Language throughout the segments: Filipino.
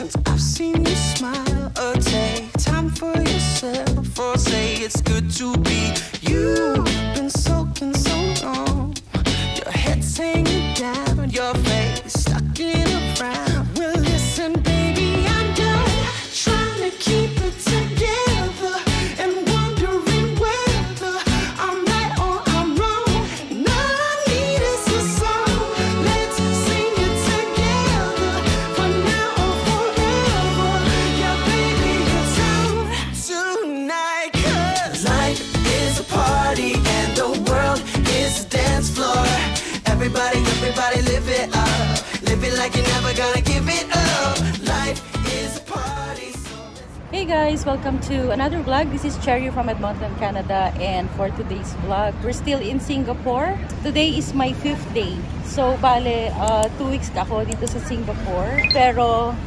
since I've seen you smile. Take time for yourself, or say it's good to be you. Been soaking so long, your head's hanging down, your face stuck in a frown. Well, listen, baby, I'm done trying to keep it together and wondering whether I'm right or I'm wrong. And all I need is a song. Let's sing it together for now or forever. Yeah, baby, it's on tonight. 'Cause life is a party and the world is a dance floor. Everybody, everybody live it up. Live it like you're never gonna give it up. Life is a party. Hey guys, welcome to another vlog. This is Cherry from Edmonton, Canada, and for today's vlog, we're still in Singapore. Today is my 5th day. So, bale, 2 weeks ako dito sa Singapore. Pero,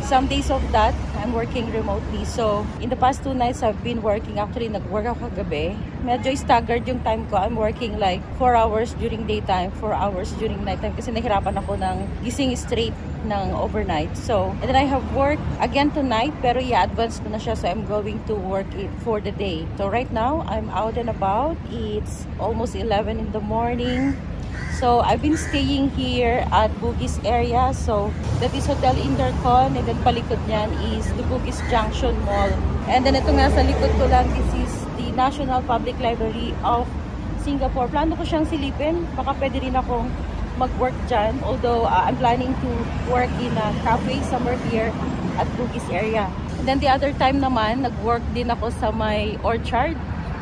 some days of that, I'm working remotely. So, in the past 2 nights, I've been working. Actually, nag-work ako kagabi. Medyo staggered yung time ko. I'm working like 4 hours during daytime, 4 hours during nighttime kasi nahirapan ako ng gising straight ng overnight. So, and then I have work again tonight, pero i-advance ko na siya. So, I'm going to work it for the day. So, right now, I'm out and about. It's almost 11 in the morning. So, I've been staying here at Bugis area. So, that is Hotel Intercon. And then, palikod niyan is the Bugis Junction Mall. And then, ito nga sa likod ko lang, this is the National Public Library of Singapore. Plano ko siyang silipin. Baka pwede rin akong mag-work dyan. Although, I'm planning to work in a cafe somewhere here at Bugis area. And then, the other time naman, nag-work din ako sa may Orchard.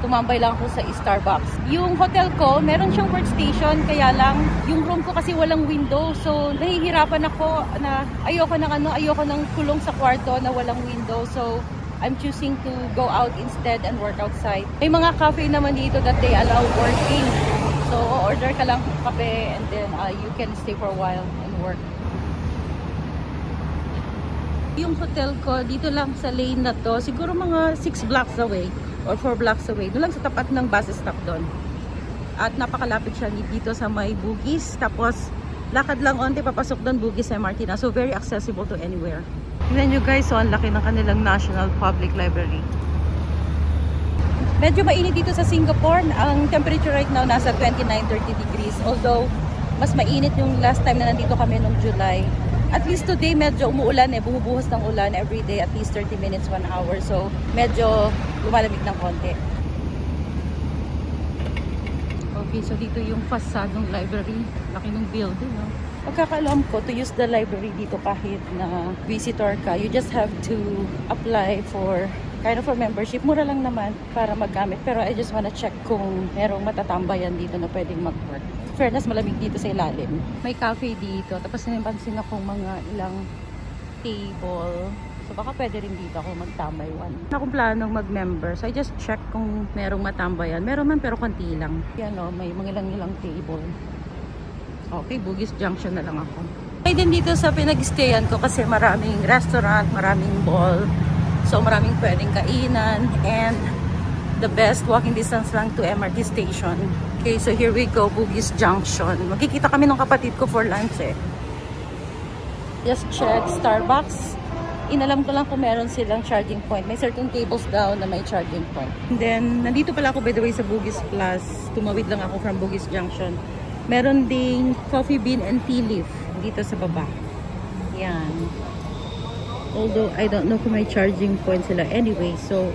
Tumambay lang ako sa Starbucks. Yung hotel ko, meron siyang workstation, kaya lang yung room ko kasi walang window. So, nahihirapan ako na ayoko ng kulong sa kwarto na walang window. So, I'm choosing to go out instead and work outside. May mga cafe naman dito that they allow working. So, order ka lang kape and then you can stay for a while and work. Yung hotel ko, dito lang sa lane na to, siguro mga 6 blocks away or 4 blocks away. Doon lang sa tapat ng bus stop doon. At napakalapit siya dito sa may Bugis. Tapos, lakad lang onte, papasok doon Bugis MRT na. So, very accessible to anywhere. Tignan nyo guys, so ang laki ng kanilang National Public Library. Medyo mainit dito sa Singapore. Ang temperature right now nasa 29-30 degrees. Although, mas mainit yung last time na nandito kami noong July. At least today, medyo umuulan eh. Bumubuhos ng ulan every day, at least 30 minutes, 1 hour. So, medyo lumalamig ng konti. Okay, so dito yung facade ng library. Laki ng building, no? Pagkakaalam ko, to use the library dito kahit na visitor ka, you just have to apply for kind of a membership. Mura lang naman para maggamit. Pero I just wanna check kung merong matatambayan dito na pwedeng mag-work. Fairness, malamig dito sa ilalim. May cafe dito. Tapos napansin akong mga ilang table. So baka pwede rin dito ako magtambay one. Akong planong mag-member. So I just check kung merong matambayan. Meron man pero konti lang. Yan o, may mga ilang table. Okay, Bugis Junction na lang ako. Ay din dito sa pinag-stayan ko kasi maraming restaurant, maraming mall. So maraming pwedeng kainan. And the best walking distance lang to MRT station. Okay, so here we go, Bugis Junction. Magkikita kami ng kapatid ko for lunch eh. Just check Starbucks. Inalam ko lang kung meron silang charging point. May certain tables daw na may charging point. And then, nandito pala ako by the way sa Bugis Plus. Tumawid lang ako from Bugis Junction. Meron ding coffee bean and tea leaf dito sa baba. Yan. Although, I don't know kung may charging point sila anyway. So,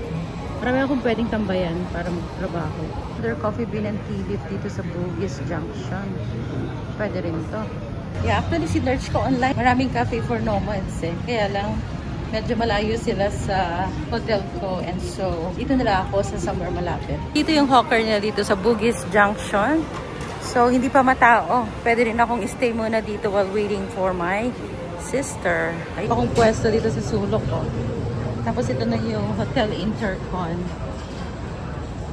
marami akong pwedeng tambayan para magtrabaho. Other coffee bean and tea leaf dito sa Bugis Junction. Pwede rin to. Yeah, actually sinerch ko online. Maraming cafe for nomads eh. Kaya lang, medyo malayo sila sa hotel ko. And so, dito nila ako sa somewhere malapit. Dito yung hawker nila dito sa Bugis Junction. So, hindi pa matao. Pwede rin akong stay muna dito while waiting for my sister. Ay, akong pwesto dito sa sulok ko. Tapos ito na yung Hotel Intercon.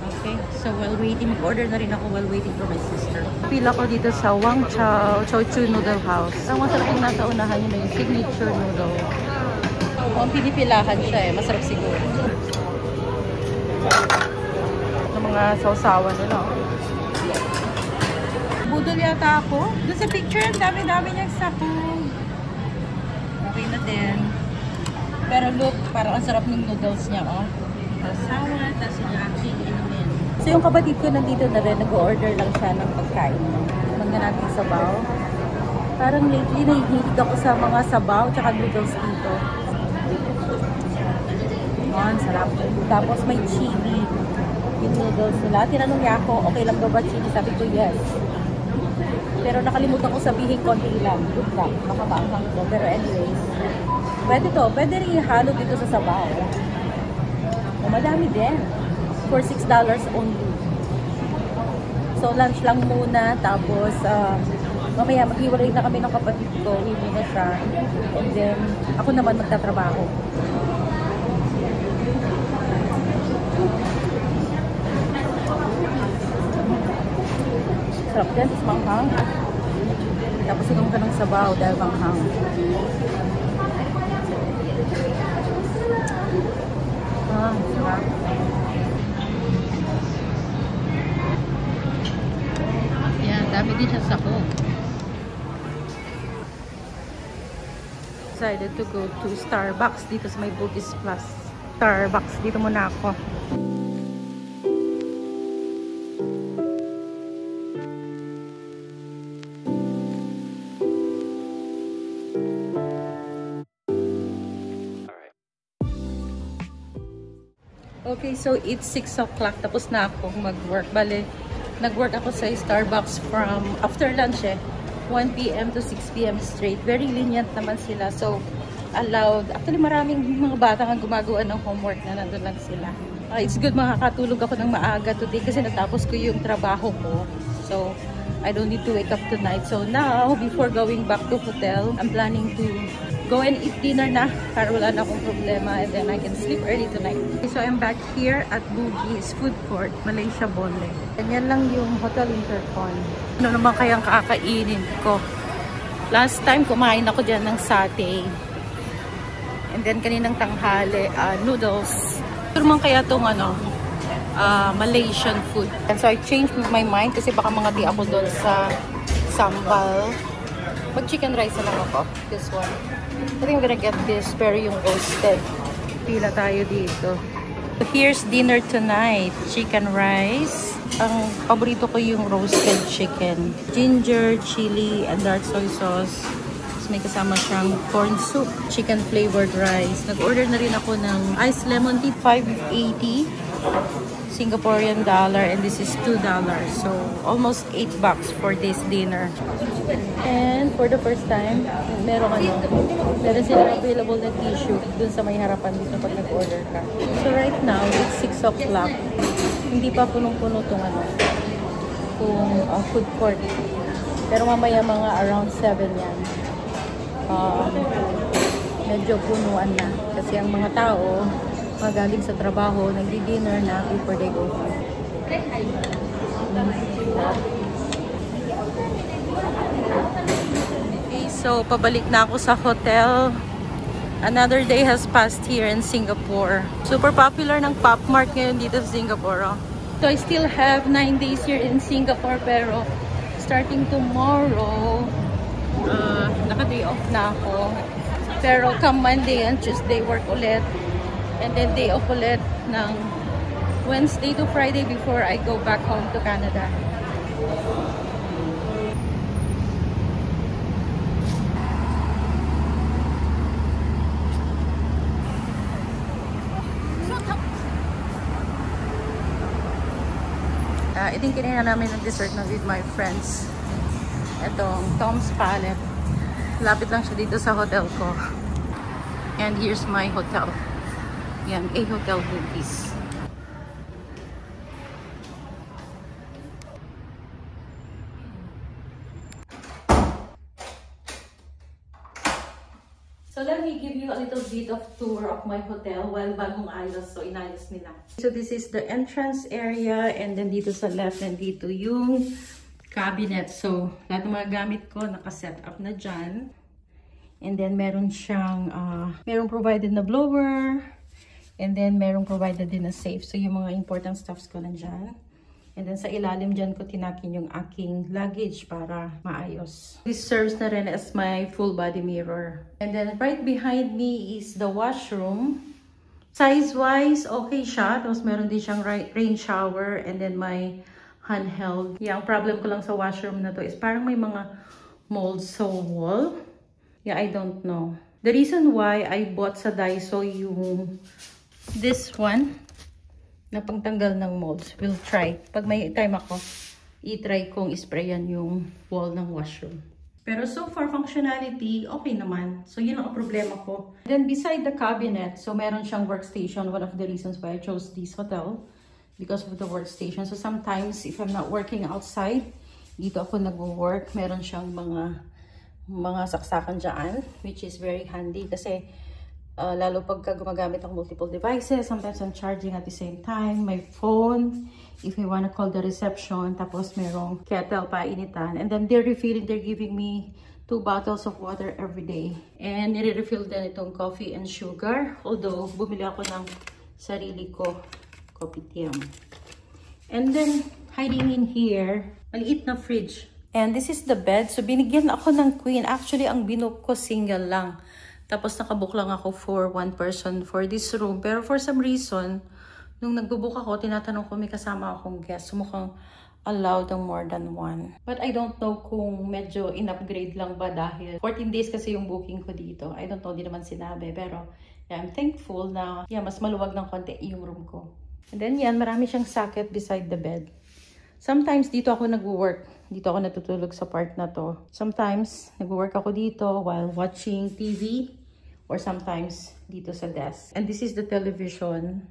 Okay, so while waiting, mag-order na rin ako while waiting for my sister. Pila ko dito sa Wang Chao Chouchu Noodle House. Ang masarap yung nasa unahan yun na yung signature noodle. Ang pinipilahan siya eh, masarap siguro. Ang mga sausawan nila. Budol yata ako. Doon sa picture, ang dami-dami niyang sahog. Okay na din. Pero look, parang ang sarap ng noodles niya, oh. Asawa, tapos yung aking inumin. So yung kapatid ko nandito na rin, nag-order lang siya ng pagkain. Mangga natin sabaw. Parang lately, nahihilig ako sa mga sabaw, tsaka noodles dito. Yan, sarap. Tapos may chili. Yung noodles nila. Tinanong niya ako, okay lang ba chili? Sabi ko, yes. Pero nakalimutan ko sabihin konti lang. Good lang. Baka maanghang ko. Pero anyways, pwede to. Pwede rin ihalo dito sa sabaw. O, madami din. For $6 only. So, lunch lang muna. Tapos, mamaya maghiwalay na kami ng kapatid ko. Uwi na siya. And then, ako naman magtatrabaho. Sarap din. Tapos manghang. Tapos inom ka ng sabaw dahil manghang. Sarap. Yan, dami din siya sa ko. Decided to go to Starbucks dito sa may Bugis Plus. Starbucks, dito muna ako. Okay, so it's 6 o'clock. Tapos na ako mag-work. Bale, nag-work ako sa Starbucks from after lunch 1 p.m. to 6 p.m. straight. Very lenient naman sila. So, allowed. Actually, maraming mga bata ang gumagawa ng homework na nandun lang sila. It's good makakatulog ako ng maaga today kasi natapos ko yung trabaho ko. So, I don't need to wake up tonight. So now, before going back to hotel, I'm planning to go and eat dinner na para wala na akong problema and then I can sleep early tonight. Okay, so I'm back here at Bugis Food Court, Malaysia Bole. Ganyan lang yung hotel intercon. Ano naman kayang kakainin ko? Last time, kumain ako dyan ng satay. And then kaninang tanghali, noodles. Ito naman kaya itong Malaysian food. And so I changed my mind kasi baka mga di ako doon sa sambal. Mag-chicken rice na lang ako. This one. I think I'm gonna get this, pero yung roasted. Pila tayo dito. So here's dinner tonight. Chicken rice. Ang paborito ko yung roasted chicken. Ginger, chili, and dark soy sauce. Tapos may kasama siyang corn soup. Chicken flavored rice. Nag-order na rin ako ng iced lemon tea. $5.80 Singaporean dollar, and this is $2. So almost $8 for this dinner. And for the first time, meron sila available na tissue dun sa may harapan dito pag nag-order ka. So right now, it's 6 o'clock. Hindi pa punong-puno itong food court. Pero mamaya mga around 7 yan. Medyo punuan na. Kasi ang mga tao, magaling sa trabaho, nagdi-dinner na before they go home. Okay, so pabalik na ako sa hotel. Another day has passed here in Singapore. Super popular ng Pop Mart ngayon dito sa Singapore. So I still have 9 days here in Singapore, pero starting tomorrow, naka-day off na ako. Pero come Monday and Tuesday work ulit. And then day off ulit ng Wednesday to Friday before I go back home to Canada. I think kinaya namin ng dessert na with my friends. Itong Tom's Palette. Lapit lang siya dito sa hotel ko. And here's my hotel. Yan, A Hotel Bugis. So let me give you a little bit of tour of my hotel while bagong ayos. So inayos nila. So this is the entrance area, and then dito sa left and dito yung cabinet. So lahat ng mga gamit ko naka-set up na dyan. And then meron siyang, merong provided na blower. And then, merong provided din na safe. So, yung mga important stuffs ko nandyan. And then sa ilalim dyan ko tinakin yung aking luggage para maayos. This serves na rin as my full body mirror. And then right behind me is the washroom. Size-wise, okay siya. Tapos meron din siyang rain shower and then my handheld. Yeah, ang problem ko lang sa washroom na to is parang may mga molds sa wall. Yeah, I don't know. The reason why I bought sa Daiso yung this one na pangtanggal ng molds. We'll try. Pag may time ako, i-try kong isprayan yung wall ng washroom. Pero so far, functionality, okay naman. So, yun ang problema ko. Then, beside the cabinet, so meron siyang workstation. One of the reasons why I chose this hotel because of the workstation. So, sometimes, if I'm not working outside, dito ako nag-work. Meron siyang mga saksakan dyan, which is very handy kasi lalo pagka gumagamit ng multiple devices, sometimes I'm charging at the same time, my phone, if you want to call the reception, tapos merong kettle pa initan, and then they're giving me 2 bottles of water every day. And nire-refill din itong coffee and sugar, although bumili ako ng sarili ko, kopitiam. And then, hiding in here, maliit na fridge. And this is the bed. So, binigyan ako ng queen. Actually, ang binook ko single lang. Tapos nakabook lang ako for 1 person for this room. Pero for some reason, nung nagbubook ako, tinatanong ko may kasama akong guest. So mukhang allowed ng more than 1. But I don't know kung medyo in-upgrade lang ba dahil 14 days kasi yung booking ko dito. I don't know, di naman sinabi. Pero yeah, I'm thankful na mas maluwag ng konti yung room ko. And then yan, marami siyang socket beside the bed. Sometimes dito ako nag-work. Dito ako natutulog sa part na to. Sometimes, nag-work ako dito while watching TV or sometimes dito sa desk. And this is the television.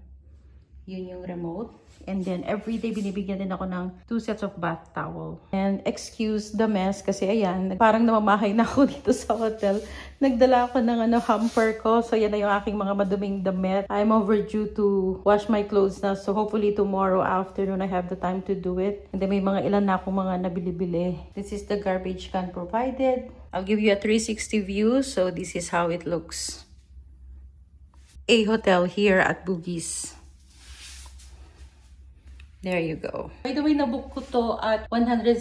Yun yung remote. And then, every day, binibigyan din ako ng 2 sets of bath towel. And excuse the mess kasi ayan, parang namamahay na ako dito sa hotel. Nagdala ako ng hamper ko. So, yan na yung aking mga maduming damit. I'm overdue to wash my clothes na. So, hopefully tomorrow afternoon, I have the time to do it. And then, may mga ilan na akong mga nabili-bili. This is the garbage can provided. I'll give you a 360 view. So, this is how it looks. A hotel here at Bugis. There you go. By the way, nabook ko to at 106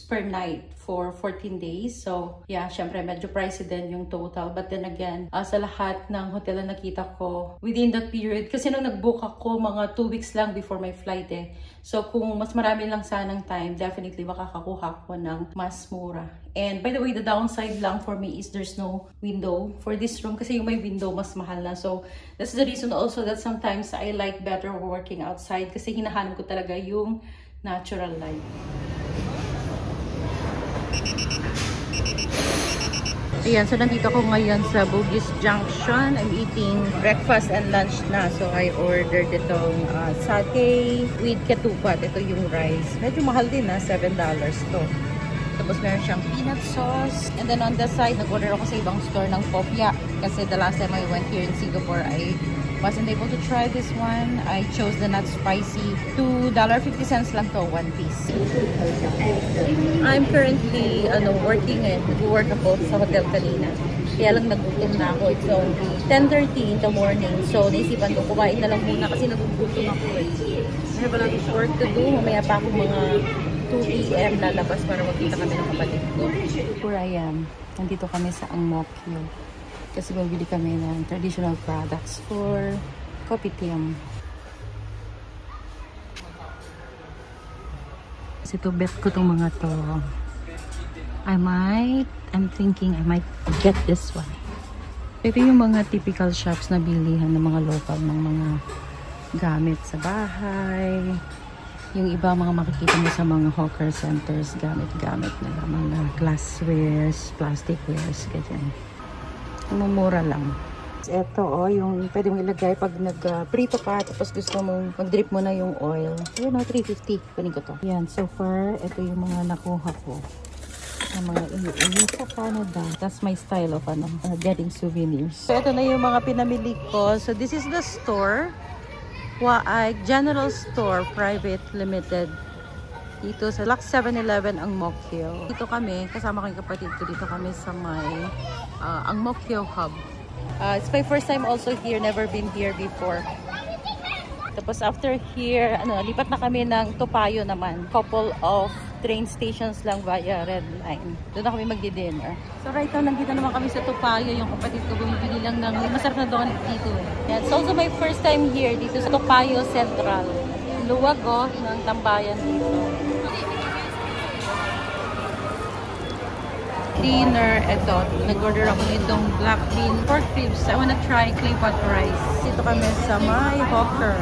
per night for 14 days. So, yeah, syempre medyo pricey din yung total. But then again, sa lahat ng hotel na nakita ko within that period, kasi nung nag-book ako, mga 2 weeks lang before my flight eh. So, kung mas marami lang sanang time, definitely makakakuha ko ng mas mura. And by the way, the downside lang for me is there's no window for this room kasi yung may window mas mahal na. So, that's the reason also that sometimes I like better working outside kasi hinahanap ko talaga yung natural light. Ayan, so nandito ako ngayon sa Bugis Junction. I'm eating breakfast and lunch na. So, I ordered itong satay with ketupat. Ito yung rice. Medyo mahal din na, $7 to. Tapos meron siyang peanut sauce. And then on the side, nag-order ako sa ibang store ng popya. Kasi the last time I went here in Singapore, I wasn't able to try this one. I chose the not spicy. $2.50 lang to, 1 piece. I'm currently working nag-work ako sa hotel kanina. Kaya lang nagutom na ako. It's only 10:30 in the morning. So, naisipan ko, kumain na lang muna kasi nagugutom ako eh. I have a lot of work to do. Mamaya pa ako mga 2 p.m. lalabas para magkita kami ng kapatid ko. Here I am. Nandito kami sa Ang Mo Kio. Kasi bibili kami ng traditional products for kopitiam. Kasi to bet ko itong mga to. I'm thinking I might get this one. Ito yung mga typical shops na bilihan ng mga local ng mga gamit sa bahay. Yung iba mga makikita mo sa mga hawker centers, gamit-gamit nila. Mga glasswares, plasticwares, ganyan. Mumura lang. Ito, yung pwede mong ilagay pag nag-prito ka, tapos gusto mong mag-drip mo na yung oil. Ayan, $3.50. Kunin ko to. Yan, so far, ito yung mga nakuha ko. Yung mga ini sa Canada. That's my style of getting souvenirs. So, ito na yung mga pinamili ko. So, this is the store. Waay General Store Private Limited. Dito sa Lux 7-Eleven Ang Mo Kio. Dito kami, kasama ko yung kapatid ko. Dito kami sa may Ang Mo Kio Hub. It's my first time also here. Never been here before. Tapos after here, lipat na kami ng Topayo naman. Couple of train stations lang via Red Line. Doon na kami magdi-dinner. So right now, nandito naman kami sa Topayo. Yung kapatid ko bumibili lang ng masarap na donut dito eh. Yeah, it's also my first time here dito sa Topayo Central. Luwag ng tambayan dito. Dinner, eto. Nag-order ako nitong black bean pork ribs. I wanna try clay pot rice. Dito kami sa my hawker.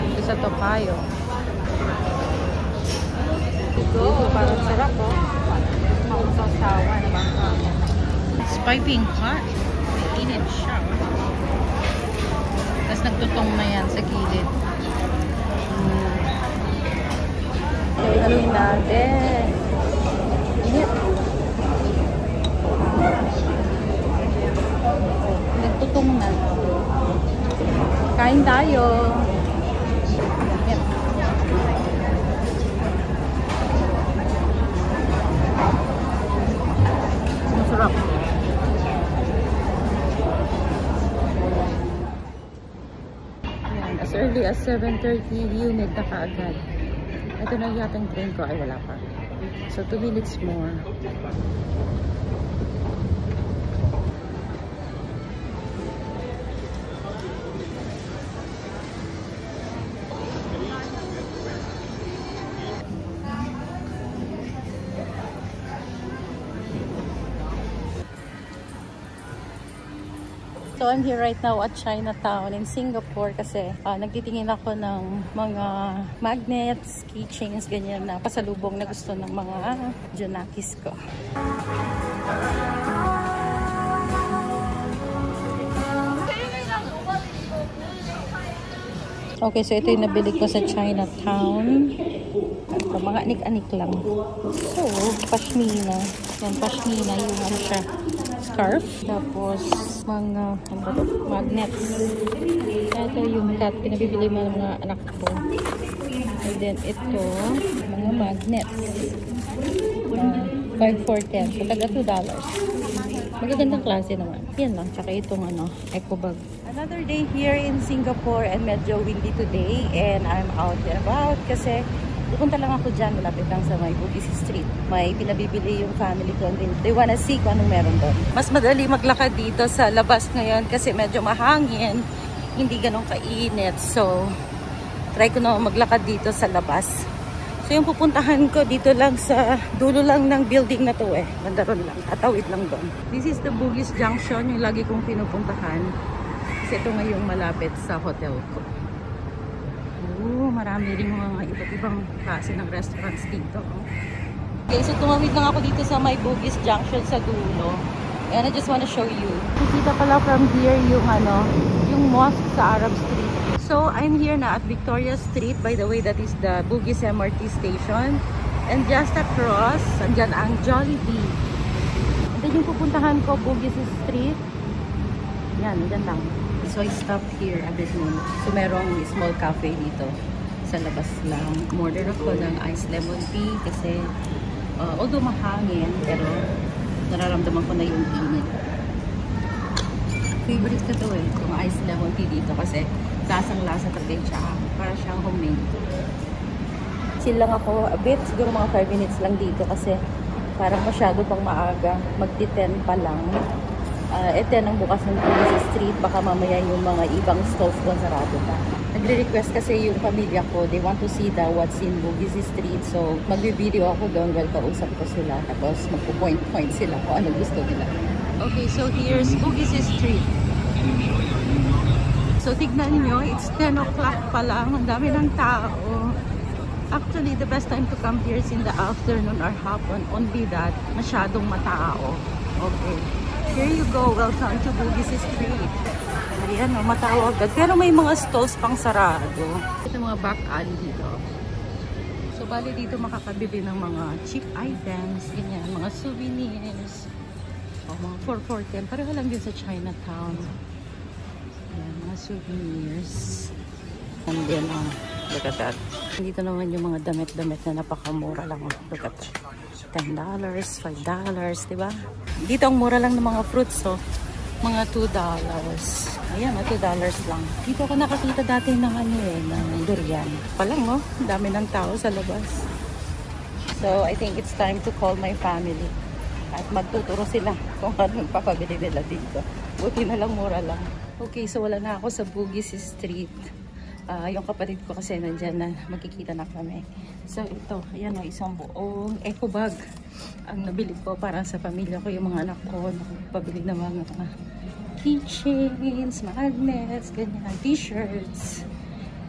Dito sa Topayo. Ito, parang sarap Mausaw-sawa naman. It's piping hot. Init siya. Tapos nagtutong na yan sa gilid. Haluin natin. Init. Nagtutong na. Kain tayo. Masarap. Ayan, as early as 7:30, humid na kaagad. Ito na yatang train ko. Ay, wala pa. So, 2 minutes more. So I'm here right now at Chinatown in Singapore kasi nagtitingin ako ng mga magnets, keychains, ganyan na pasalubong na gusto ng mga Junakis ko. Okay, so ito yung nabili ko sa Chinatown. Ito, mga anik-anik lang. So, pashmina. Yan, pashmina yung ano siya, scarf. Tapos, mga magnets. Ito yung cat, pinabibili mo ng mga anak ko. And then, ito, mga magnets. 5 for 10. So, taga $2. Magagandang klase naman. Yan lang. Tsaka itong eco bag. Another day here in Singapore and medyo windy today. And I'm out and about kasi pupunta lang ako dyan. Malapit lang sa may Bugis Street. May pinabibili yung family ko. And they wanna see kung anong meron doon. Mas madali maglakad dito sa labas ngayon kasi medyo mahangin. Hindi ganun kainit. So, try ko na maglakad dito sa labas. So yung pupuntahan ko dito lang sa dulo lang ng building na to eh. Mandaron lang. Tatawid lang doon. This is the Bugis Junction. Yung lagi kong pinupuntahan. Kasi ito ngayong malapit sa hotel ko. Marami rin mga iba't ibang klase ng restaurants dito. Okay, so tumawid lang ako dito sa may Bugis Junction sa dulo. And I just wanna show you. Nakita pala from here yung yung mosque sa Arab Street. So, I'm here na at Victoria Street. By the way, that is the Bugis MRT station. And just across, andyan ang Jollibee. And then yung pupuntahan ko, Bugis Street. Yan, andyan lang. So, I stopped here a bit more. So, merong small cafe dito. Sa labas lang. Order ako ng iced lemon tea kasi although mahangin, pero nararamdaman ko na yung init. Favorite ko to eh, yung iced lemon tea dito kasi lasang-lasa talaga yung tsaka. Para siyang homemade. Chill lang ako a bit. Siguro mga 5 minutes lang dito kasi parang masyado pang maaga. Magti-10 pa lang. 10 ang bukas ng Bugis Street. Baka mamaya yung mga ibang stalls doon sarado pa. Nagre-request kasi yung pamilya ko. They want to see the what's in Bugis Street. So, magbe-video ako doon while kausap ko sila. Tapos magpo-point sila kung ano gusto nila. Okay, so here's Bugis Street. So, tignan nyo, it's 10 o'clock pa lang. Ang dami ng tao. Actually, the best time to come here is in the afternoon or hapon. Only that, masyadong matao. Okay. Here you go. Welcome to Bugis Street. Ayan, matao agad. Pero may mga stalls pang sarado. Ito mga back alley dito. So, bali dito makakabili ng mga cheap items. Ganyan, mga souvenirs. O, mga 4 for 10. Pareho lang din sa Chinatown. Ayan, mga souvenirs. And then, look at that. Dito naman yung mga damit-damit na napakamura lang. Look at that. $10, $5, diba? Dito ang mura lang ng mga fruits, so Mga $2. Ayan, mga $2 lang. Dito ako nakakita dati ng ng durian. Palang, no? Ang dami ng tao sa labas. So, I think it's time to call my family. At magtuturo sila kung anong papabili nila dito. Buti na lang, mura lang. Okay, so wala na ako sa Bugis Street. Yung kapatid ko kasi nandyan na magkikita na kami. So, ito. Ayan, isang buong eco bag. Ang nabili ko para sa pamilya ko, yung mga anak ko. Nakapabili ng mga keychains, magnets, ganyan, t-shirts.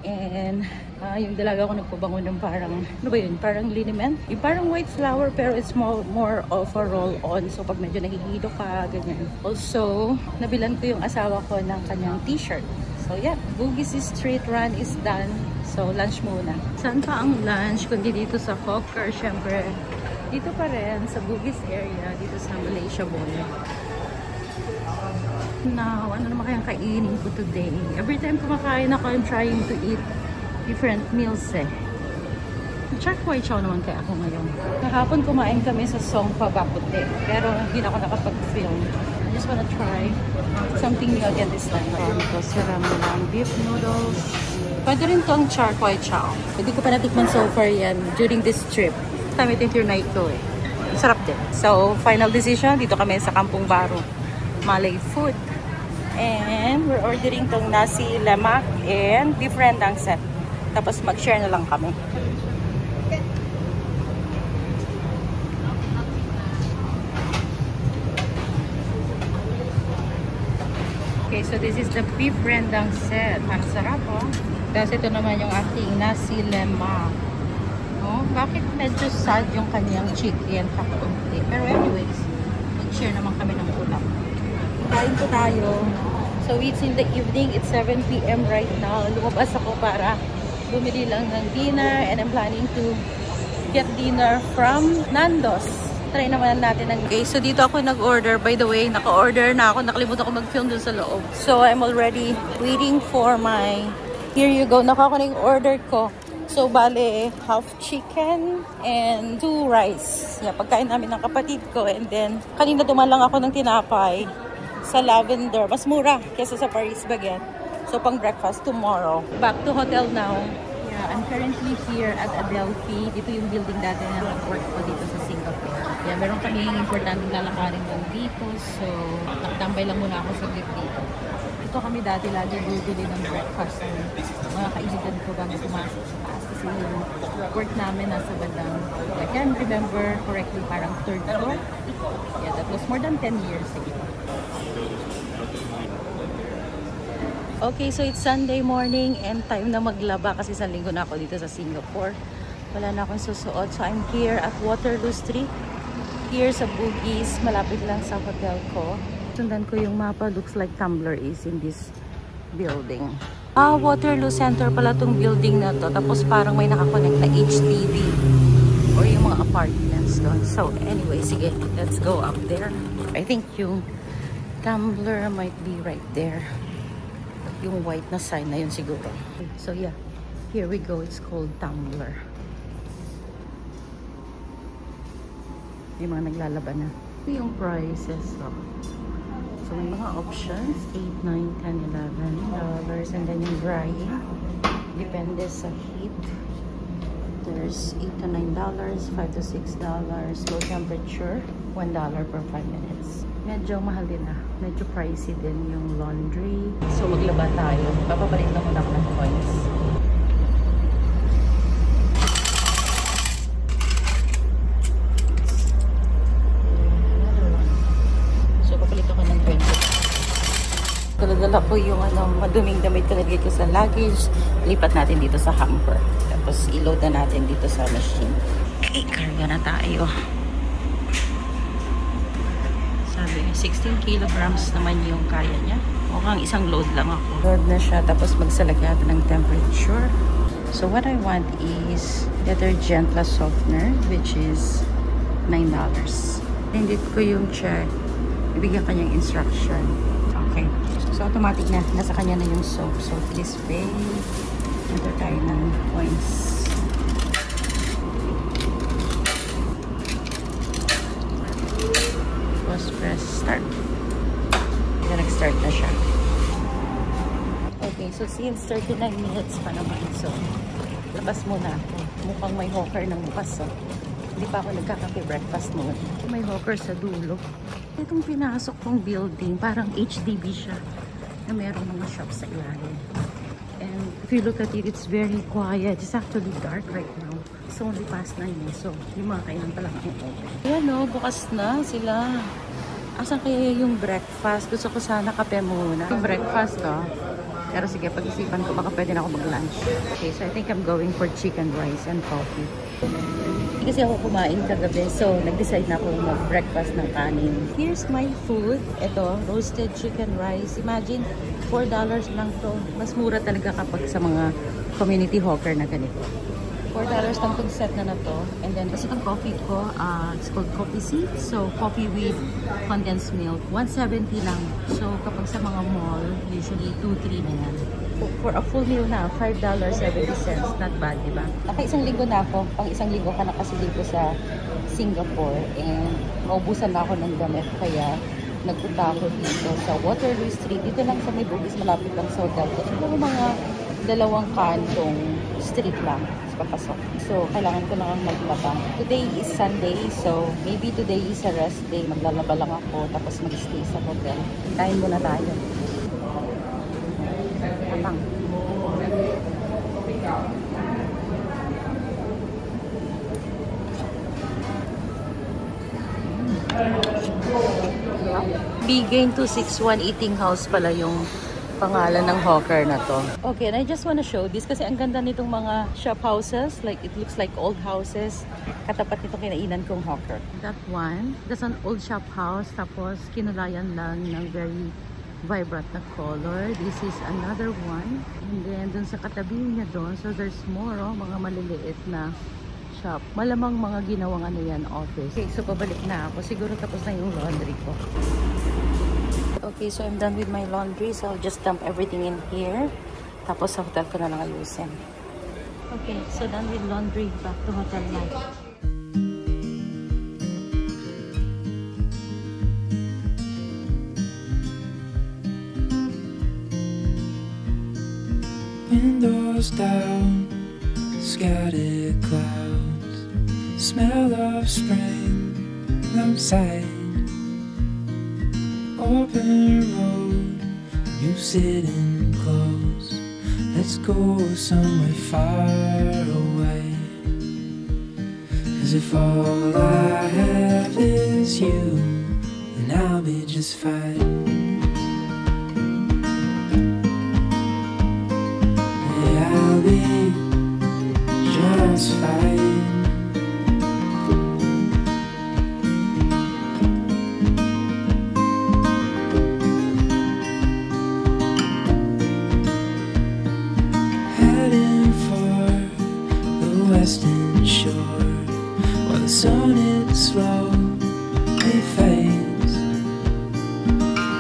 And yung dalaga ko nagpabango ng parang, ano ba yun? Parang liniment. Yung parang white flower pero it's more of a roll-on. So pag medyo nahihilo ka, ganyan. Also, nabilan ko yung asawa ko ng kanyang t-shirt. So yeah, Bugis Street run is done. So lunch muna. Saan pa ang lunch? Kundi dito sa Hawker, syempre. Dito pa rin sa Bugis area, dito sa Malaysia Boy. Now, ano naman kayang kainin ko today? Every time kumakain ako, I'm trying to eat different meals eh. Char kway chow naman kaya ako ngayon. Kahapon kumain kami sa Songpa Bacote, pero hindi na ako nakapag-film. I just wanna try something new again this time. Ito, siram lang beef noodles. Pwede rin tong char kway chow. Hindi ko pa natikman so far yan during this trip. Time ito yung night ko eh. Sarap din. So, final decision, dito kami sa Kampung Baro. Malay food. And we're ordering tong nasi lemak and beef rendang set. Tapos mag-share na lang kami. Okay, so this is the beef rendang set. Ang sarap, oh. Tapos ito naman yung ating nasi lemak. Oh, bakit medyo sad yung kanyang chicken kakunti? Pero anyways, mag-share naman kami ng ulam. Kain po tayo. So it's in the evening. It's 7 PM right now. Lumabas ako para bumili lang ng dinner and I'm planning to get dinner from Nando's. Try naman natin ng... Okay, so dito ako nag-order. By the way, naka-order na ako. Nakalimutan ko mag-film dun sa loob. So I'm already waiting for my... Here you go. Naka ko na yung order ko. So, bale, half chicken and 2 rice. Yeah, pagkain namin ng kapatid ko. And then, kanina duman lang ako ng tinapay sa Lavender. Mas mura kesa sa Paris Baguette. So, pang breakfast tomorrow. Back to hotel now. Yeah, I'm currently here at Adelphi. Dito yung building dati na nag-work ko dito sa Singapore. Yeah, meron kaming importanteng lalakarin lang dito. So, nakatambay lang muna ako sa dito. Ito kami dati lagi bibili ng breakfast. Mga kaibigan ko bago pumasok sa taas. Kasi yung work namin nasa bandang, I can't remember correctly, parang 3rd floor. Yeah, that was more than 10 years ago. Okay, so it's Sunday morning and time na maglaba kasi sa linggo na ako dito sa Singapore. Wala na akong susuot. So I'm here at Waterloo Street. Here sa Bugis, malapit lang sa hotel ko. Sundan ko yung mapa. Looks like Tumblr is in this building. Waterloo Center pala tong building na to. Tapos parang may nakakonect na HDB or yung mga apartments doon. So anyway, sige, let's go up there. I think yung Tumblr might be right there. Yung white na sign na yun siguro. So yeah, here we go. It's called Tumblr. May mga naglalaban na. Ito yung prices. So may mga options. $8, $9, $10, $11. And then yung drying. Depende sa heat. There's $8 to $9, $5 to $6. Low temperature, $1 per 5 minutes. Medyo mahal din na. Medyo pricey din yung laundry. So maglaba tayo. Papapalit na muna ako ng coins. So papalit ako ng 20. Dala-dala ko yung maduming damit ko, nilagay ko sa luggage. Lipat natin dito sa hamper. Tapos i-load na natin dito sa machine. Okay, karga na tayo. 16 kilograms naman yung kaya niya. Mukhang isang load lang ako. Load na siya, tapos magsalagyan ng temperature. So what I want is detergent plus softener, which is $9. Hindi ko yung check. Ibigyan kanyang instruction. Okay. So automatic na. Nasa kanya na yung soap. So please pay. Enter tayo ng points. Press start. Then Since 39 minutes pa naman. So, labas muna ako. Mukhang may hawker ng bukas. So, hindi pa ako nagkakape breakfast muna. May hawker sa dulo. Itong pinasok kong building, parang HDB siya. Na meron mga shops sa ilalim. And if you look at it, it's very quiet. It's actually dark right now. It's only past 9. So, yung mga kainan pa lang ang open. Ayan o, bukas na sila. Asan kaya yung breakfast? Gusto ko sana kape muna. Yung breakfast ko. Pero sige, pag-isipan ko, baka pwede na ako mag-lunch. Okay, so I think I'm going for chicken rice and coffee. Hindi kasi ako kumain kagabi, so nag-decide na ako mag-breakfast ng kanin. Here's my food. Ito, roasted chicken rice. Imagine, $4 lang to. Mas mura talaga kapag sa mga community hawker na ganito. $4 lang itong set na to. And then, kasi itong coffee ko, it's called Coffee Seed. So, coffee with condensed milk. $170 lang. So, kapag sa mga mall, usually 2-3 na yan. For a full meal na, $5.70. Not bad, di ba? Naka-isang linggo na ako. Pang isang linggo ka na kasi dito sa Singapore. And maubusan na ako ng damit. Kaya, nagpunta ako dito sa Waterloo Street. Dito lang sa may Bugis, malapit lang sa hotel ko. Siguro mga 2 kantong street lang papasok. So, kailangan ko lang maglaba. Today is Sunday, so maybe today is a rest day. Maglalaba lang ako, tapos mag-stay sa hotel. Hintayin muna tayo. Patang. Bigain 261 Eating House pala yung pangalan ng hawker na to. Okay, and I just wanna show this kasi ang ganda nitong mga shop houses. Like, it looks like old houses. Katapat nitong kinainan kong hawker. That one, that's an old shop house. Tapos, kinulayan lang ng very vibrant na color. This is another one. And then, dun sa katabi niya doon, so there's more, oh, mga maliliit na shop. Malamang mga ginawang ano yan, office. Okay, so pabalik na ako. Siguro tapos na yung laundry ko. Okay, so I'm done with my laundry. So I'll just dump everything in here. Tapos sa hotel ko na lang ayusin. Okay, so done with laundry. Back to hotel life. Windows down, scattered clouds, smell of spring outside. Open road, you sitting close. Let's go somewhere far away. 'Cause if all I have is you, then I'll be just fine. Yeah, I'll be just fine. Western shore, while the sun is slow, it fades.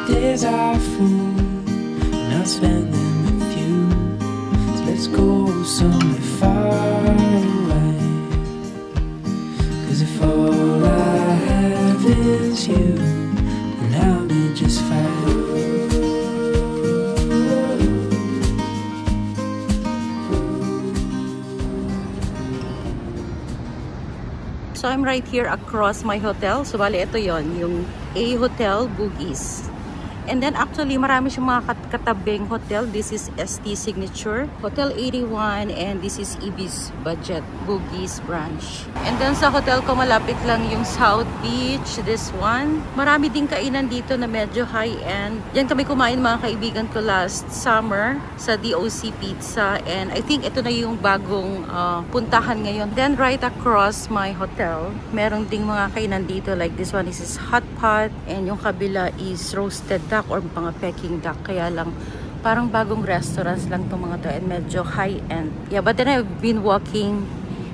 Days are full, and I'll spend them with you. So let's go somewhere far away. 'Cause if all I have is you, then I'll be just fine. So I'm right here across my hotel. So bali ito yon, yung A Hotel Bugis. And then actually marami siyang mga katabing hotel. This is ST Signature, Hotel 81, and this is Ibis Budget Bugis branch. And then sa hotel ko malapit lang yung South Beach, this one. Marami ding kainan dito na medyo high-end. Yan kami kumain mga kaibigan ko last summer sa DOC Pizza, and I think ito na yung bagong puntahan ngayon. Then right across my hotel, meron ding mga kainan dito, like this one, this is hot pot, and yung kabila is roasted duck or mga Peking duck. Kaya lang parang bagong restaurants lang itong mga to, and medyo high-end. Yeah, but then I've been walking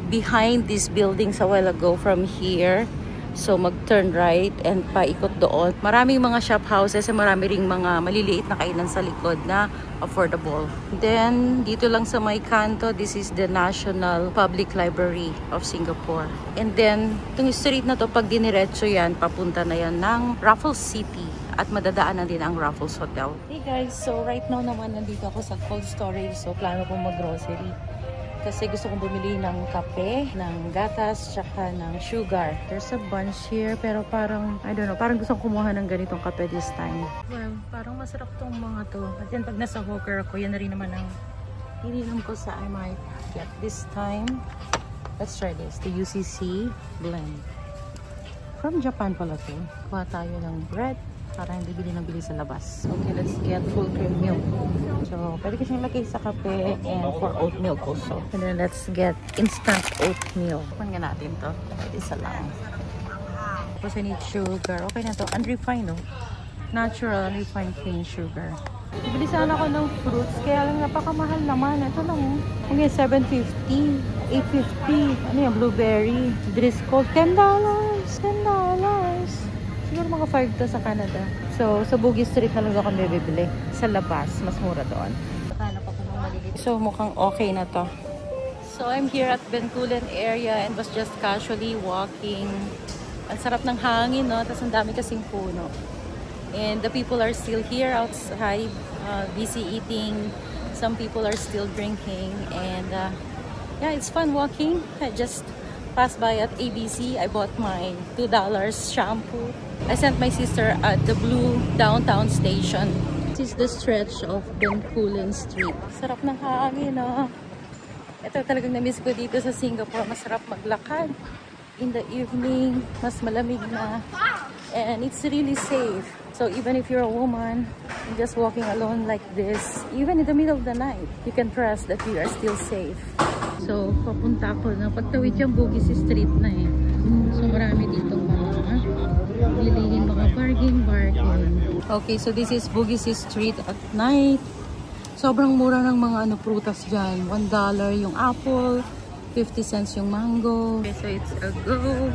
behind these buildings a while ago from here. So mag-turn right and paikot doon. Maraming mga shop houses, and marami ring mga maliliit na kainan sa likod na affordable. Then dito lang sa may kanto, this is the National Public Library of Singapore. And then itong street na to, pag diniretso yan, papunta na yan ng Raffles City. at madadaanan din ang Raffles Hotel. Hey guys, so right now naman nandito ako sa cold storage. So plano kong mag-grocery. Kasi gusto kong bumili ng kape, ng gatas, tsaka ng sugar. There's a bunch here, pero parang, I don't know, parang gusto kong kumuha ng ganitong kape this time. Well, parang masarap tong mga to. At yan, pag nasa hawker ako, yan na rin naman ang ininom ko sa I might get this time. Let's try this, the UCC blend. From Japan pala to. Kuha tayo ng bread para hindi bili ng bili sa labas. Okay, let's get full cream milk. So, pwede ko siyang lagay sa kape and for oat milk also. And then let's get instant oatmeal. Kuhan nga natin to. Pwede isa lang. Tapos I need sugar. Okay na to. Unrefined, no? Natural, unrefined cane sugar. Bibili sana ako ng fruits. Kaya lang napakamahal naman. Ito lang, oh. Okay, $7.50. $8.50. Ano yan? Blueberry. Driscoll. $10. $10. Siguro mga 5 to sa Canada. So, sa Bugis Street na lang ako bibili. Sa labas, mas mura doon. Hanap ako ng maliliit. So, mukhang okay na to. So, I'm here at Bencoolen area and was just casually walking. Ang sarap ng hangin, no? Tapos ang dami kasing puno. And the people are still here outside, busy eating. Some people are still drinking. And yeah, it's fun walking. I just passed by at ABC. I bought my $2 shampoo. I sent my sister at the blue downtown station. This is the stretch of Bencoolen Street. Sarap ng hangin, no? Ito talagang na-miss ko dito sa Singapore. Masarap maglakad. In the evening, mas malamig na. And it's really safe. So even if you're a woman, just walking alone like this, even in the middle of the night, you can trust that you are still safe. So, papunta ako na pagtawid yung Bugis Street na eh. So, marami dito mga bilihin, mga bargain. Okay, so this is Bugis Street at night. Sobrang mura ng mga prutas dyan. $1 yung apple, 50 cents yung mango. Okay, so it's a go.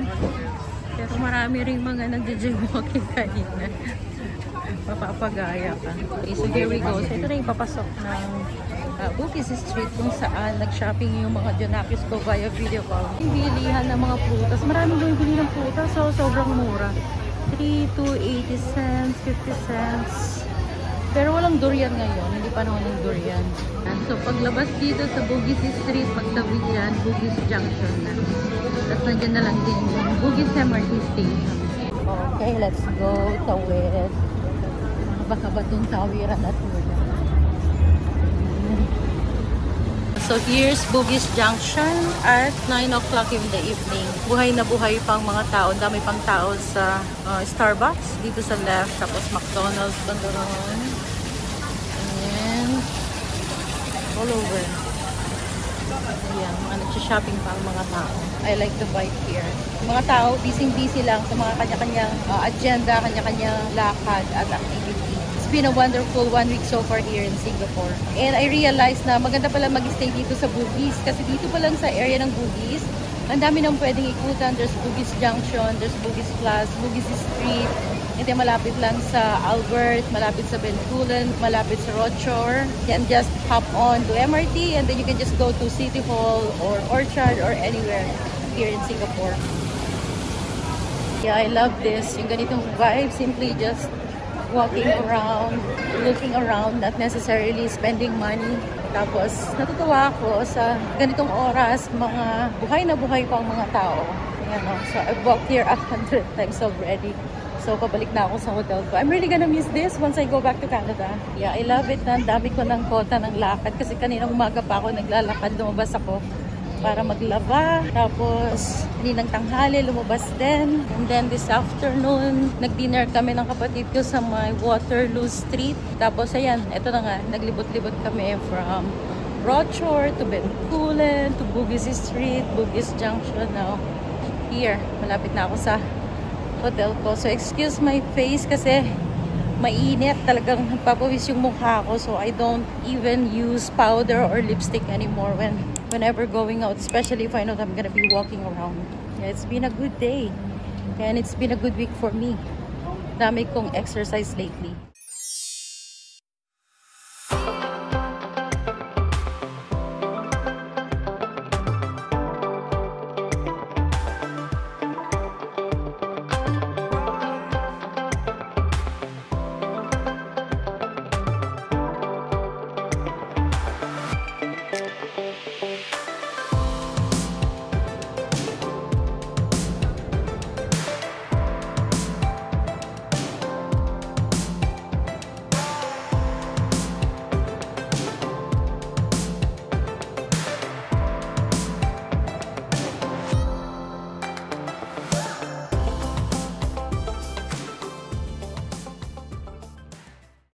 Pero marami rin mga nag-jaywalking kanina. Mapapagaya ka. Okay, so here we go. So ito na yung papasok ng Bugis Street kung saan nag-shopping yung mga Jonakis ko via video call. Yung bilihan ng mga prutas. Maraming bumibili ng prutas, so sobrang mura. 3 to 80 cents, 50 cents. Pero walang durian ngayon. Hindi pa naman yung durian. So paglabas dito sa Bugis Street, pagtawid yan, Bugis Junction na. Tapos nandiyan na lang din yung Bugis MRT Station. Okay, let's go. Tawid. Baka ba itong tawiran at mula. So here's Bugis Junction at 9 o'clock in the evening. Buhay na buhay pang mga tao. Dami pang tao sa Starbucks dito sa left. Tapos McDonald's banda ron. And all over. Ayan, mga nagsha-shopping pa ang mga tao. I like the vibe here. Mga tao, busy-busy lang sa mga kanya-kanyang agenda, kanya-kanyang lakad at activity. It's been a wonderful 1 week so far here in Singapore. And I realized na maganda pala mag-stay dito sa Bugis. Kasi dito pa lang sa area ng Bugis, ang dami nang pwedeng ikutan. There's Bugis Junction, there's Bugis Plus, Bugis Street. And then malapit lang sa Albert, malapit sa Bencoolen, malapit sa Rochor. You can just hop on to MRT and then you can just go to City Hall or Orchard or anywhere here in Singapore. Yeah, I love this. Yung ganitong vibe, simply just walking around, looking around, not necessarily spending money. Tapos, natutuwa ako sa ganitong oras, mga buhay na buhay pang mga tao. Ayan, no? So, I've walked here 100 times already. So, pabalik na ako sa hotel ko. I'm really gonna miss this once I go back to Canada. Yeah, I love it na dami ko ng kota ng lakad. Kasi kaninang umaga pa ako naglalakad, lumabas ako para maglaba. Tapos, kaninang tanghali, lumabas din. And then this afternoon, nag-dinner kami ng kapatid ko sa my Waterloo Street. Tapos, ayan, eto na nga, naglibot-libot kami from Rochor to Bencoolen to Bugis Street, Bugis Junction. Now, here, malapit na ako sa hotel ko. So, excuse my face kasi mainit. Talagang nagpapawis yung mukha ko. So, I don't even use powder or lipstick anymore whenever going out. Especially if I know that I'm gonna be walking around. Yeah, it's been a good day. And it's been a good week for me. Dami kong exercise lately.